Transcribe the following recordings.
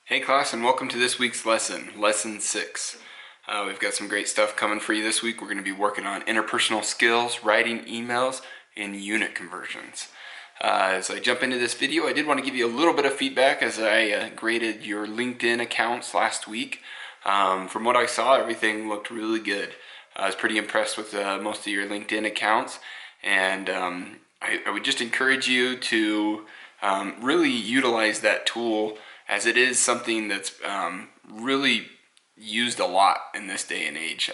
Hey class, and welcome to this week's lesson, Lesson 6. We've got some great stuff coming for you this week. We're going to be working on interpersonal skills, writing emails, and unit conversions. As I jump into this video, I did want to give you a little bit of feedback as I graded your LinkedIn accounts last week. From what I saw, everything looked really good. I was pretty impressed with most of your LinkedIn accounts, and I would just encourage you to really utilize that tool, as it is something that's really used a lot in this day and age.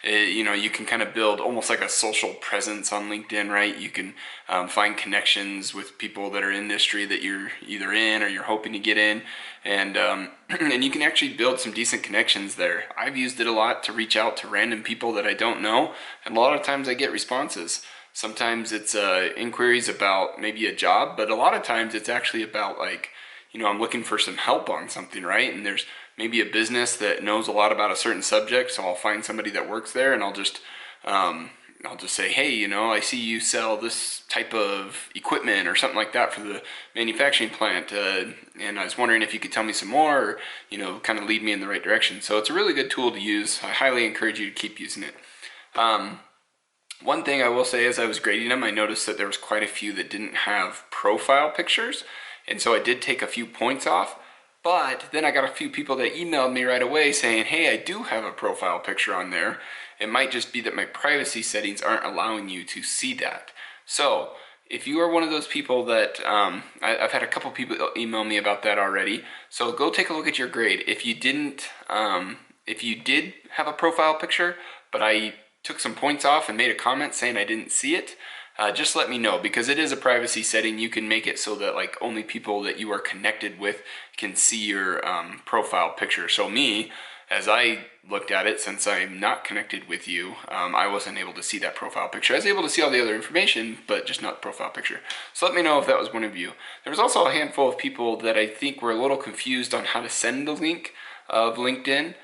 You can kind of build almost like a social presence on LinkedIn, right? You can find connections with people that are in industry that you're either in or you're hoping to get in, and and you can actually build some decent connections there. I've used it a lot to reach out to random people that I don't know, and a lot of times I get responses. Sometimes it's inquiries about maybe a job, but a lot of times it's actually about I'm looking for some help on something, right? And there's maybe a business that knows a lot about a certain subject, so I'll find somebody that works there, and I'll just say, hey, I see you sell this type of equipment or something like that for the manufacturing plant, and I was wondering if you could tell me some more, or kind of lead me in the right direction. So it's a really good tool to use. I highly encourage you to keep using it. One thing I will say, as I was grading them, I noticed that there was quite a few that didn't have profile pictures. And so I did take a few points off, but then I got a few people that emailed me right away saying, hey, I do have a profile picture on there. It might just be that my privacy settings aren't allowing you to see that. So if you are one of those people that, I've had a couple people email me about that already. So go take a look at your grade. If you did have a profile picture, but I took some points off and made a comment saying I didn't see it, just let me know, because it is a privacy setting. You can make it so that only people that you are connected with can see your profile picture. So me, as I looked at it, since I'm not connected with you, I wasn't able to see that profile picture. I was able to see all the other information, but just not the profile picture. So let me know if that was one of you. There was also a handful of people that I think were a little confused on how to send the link of LinkedIn.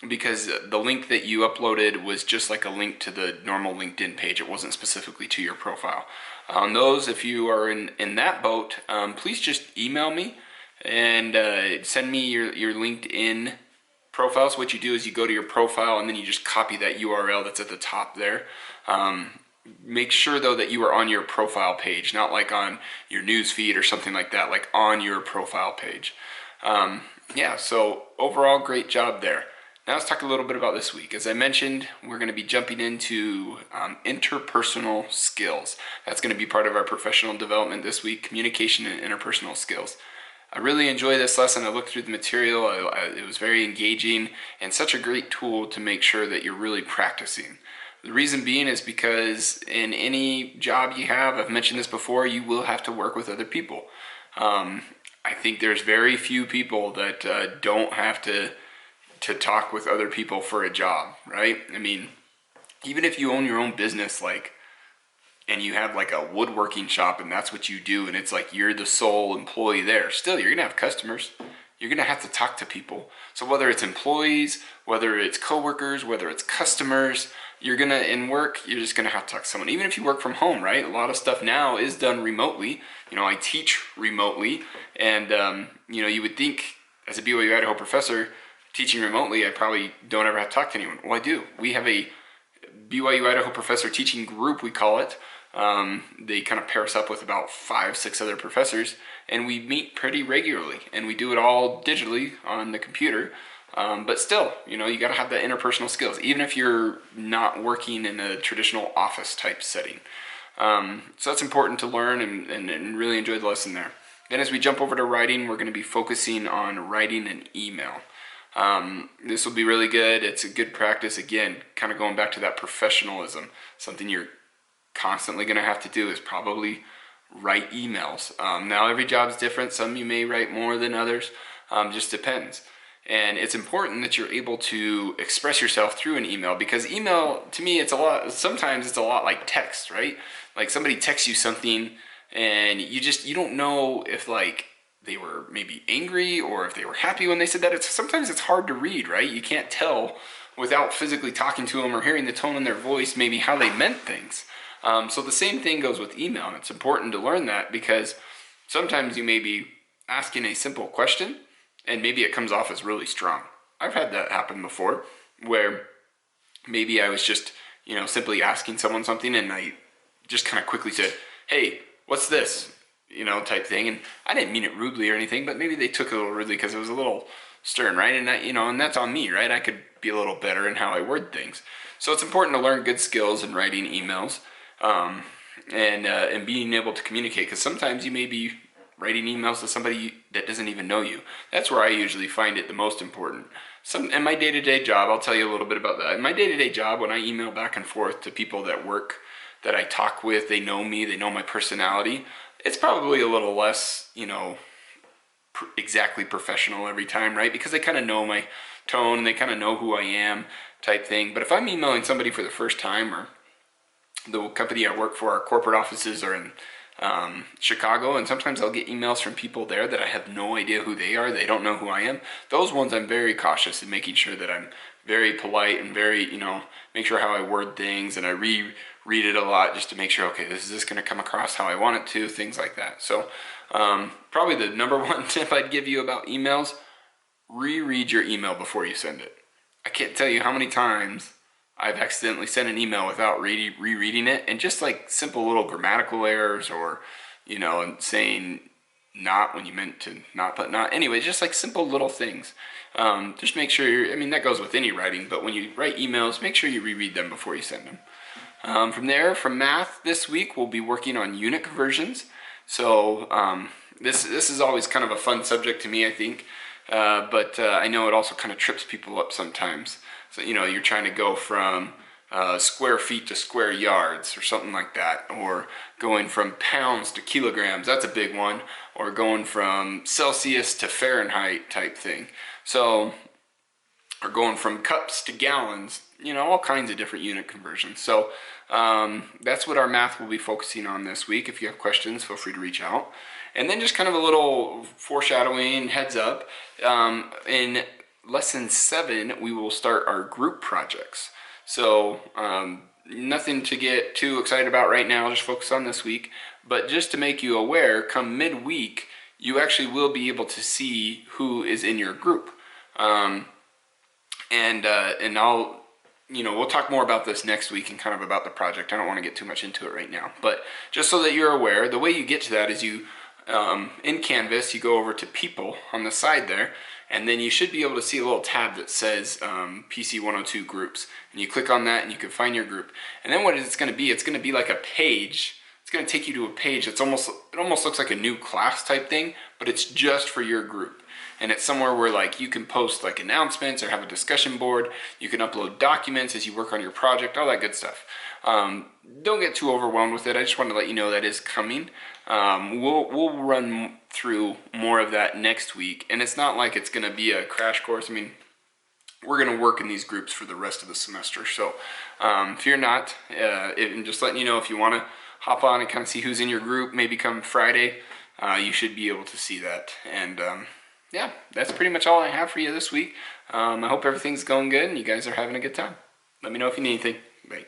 Because the link that you uploaded was just like a link to the normal LinkedIn page. It wasn't specifically to your profile. On those, if you are in that boat, please just email me and send me your LinkedIn profile. So what you do is you go to your profile and then you just copy that URL that's at the top there. Make sure though that you are on your profile page, not like on your news feed or something like that, like on your profile page. Yeah, so overall, great job there. Now let's talk a little bit about this week. As I mentioned, we're going to be jumping into interpersonal skills. That's going to be part of our professional development this week, communication and interpersonal skills. I really enjoy this lesson. I looked through the material. It was very engaging and such a great tool to make sure that you're really practicing. The reason being is because in any job you have, I've mentioned this before, you will have to work with other people. I think there's very few people that don't have to talk with other people for a job, right? I mean, even if you own your own business, and you have a woodworking shop and that's what you do, and it's you're the sole employee there, still you're gonna have customers. You're gonna have to talk to people. So whether it's employees, whether it's coworkers, whether it's customers, in work, you're just gonna have to talk to someone. Even if you work from home, right? A lot of stuff now is done remotely. I teach remotely, and you would think as a BYU Idaho professor teaching remotely, I probably don't ever have to talk to anyone. Well, I do. We have a BYU Idaho professor teaching group, we call it. They kind of pair us up with about 5-6 other professors, and we meet pretty regularly, and we do it all digitally on the computer. But still, you gotta have the interpersonal skills, even if you're not working in a traditional office type setting. So that's important to learn and really enjoy the lesson there. Then as we jump over to writing, we're gonna be focusing on writing an email. This will be really good. It's a good practice. Again, kind of going back to that professionalism. Something you're constantly gonna have to do is probably write emails. Now every job's different. Some you may write more than others. Just depends. And it's important that you're able to express yourself through an email, because email, to me, sometimes it's a lot like text, right? Like somebody texts you something and you don't know if they were maybe angry or if they were happy when they said that. Sometimes it's hard to read, right? You can't tell without physically talking to them or hearing the tone in their voice, maybe how they meant things. So the same thing goes with email, and it's important to learn that, because sometimes you may be asking a simple question and maybe it comes off as really strong. I've had that happen before, where maybe I was just, simply asking someone something, and I just kind of quickly said, hey, what's this? Type thing. And I didn't mean it rudely or anything, but maybe they took it a little rudely because it was a little stern, right? And that, and that's on me, right? I could be a little better in how I word things. So it's important to learn good skills in writing emails, and being able to communicate, because sometimes you may be writing emails to somebody that doesn't even know you. That's where I usually find it the most important. In my day-to-day job, I'll tell you a little bit about that. In my day-to-day job, when I email back and forth to people that work, that I talk with, they know me, they know my personality, it's probably a little less, exactly professional every time, right? Because they kind of know my tone, and they kind of know who I am, type thing. But if I'm emailing somebody for the first time, or the company I work for, our corporate offices are in Chicago, and sometimes I'll get emails from people there that I have no idea who they are. They don't know who I am. Those ones I'm very cautious in making sure that I'm very polite and very, make sure how I word things, and I reread it a lot just to make sure, okay, is this going to come across how I want it to, things like that. So probably the number one tip I'd give you about emails: reread your email before you send it. I can't tell you how many times I've accidentally sent an email without rereading it, and just like simple little grammatical errors, or and saying not when you meant to not put not. Anyway, just like simple little things. Just make sure that goes with any writing, but when you write emails, make sure you reread them before you send them. From there, from math this week, we'll be working on unit conversions. So this is always kind of a fun subject to me, I think, but I know it also kind of trips people up sometimes. So, you're trying to go from square feet to square yards, or something like that, or going from pounds to kilograms, that's a big one, or going from Celsius to Fahrenheit type thing. So, or going from cups to gallons, all kinds of different unit conversions. So that's what our math will be focusing on this week. If you have questions, feel free to reach out. And then just kind of a little foreshadowing, heads up, in Lesson 7, we will start our group projects. So nothing to get too excited about right now, just focus on this week. But just to make you aware, come midweek, you actually will be able to see who is in your group. And I'll, we'll talk more about this next week and kind of about the project. I don't want to get too much into it right now. But just so that you're aware, the way you get to that is you, in Canvas, you go over to People on the side there, and then you should be able to see a little tab that says PC102 Groups. And you click on that, and you can find your group. And then what it's going to be like a page. It's going to take you to a page that's it almost looks like a new class type thing, but it's just for your group. And it's somewhere where like you can post like announcements or have a discussion board. You can upload documents as you work on your project, all that good stuff. Don't get too overwhelmed with it. I just wanted to let you know that is coming. We'll run through more of that next week, and it's not like it's going to be a crash course. We're going to work in these groups for the rest of the semester. So fear not. And just letting you know, if you want to hop on and kind of see who's in your group, maybe come Friday, you should be able to see that. And yeah, that's pretty much all I have for you this week. I hope everything's going good and you guys are having a good time. Let me know if you need anything. Bye.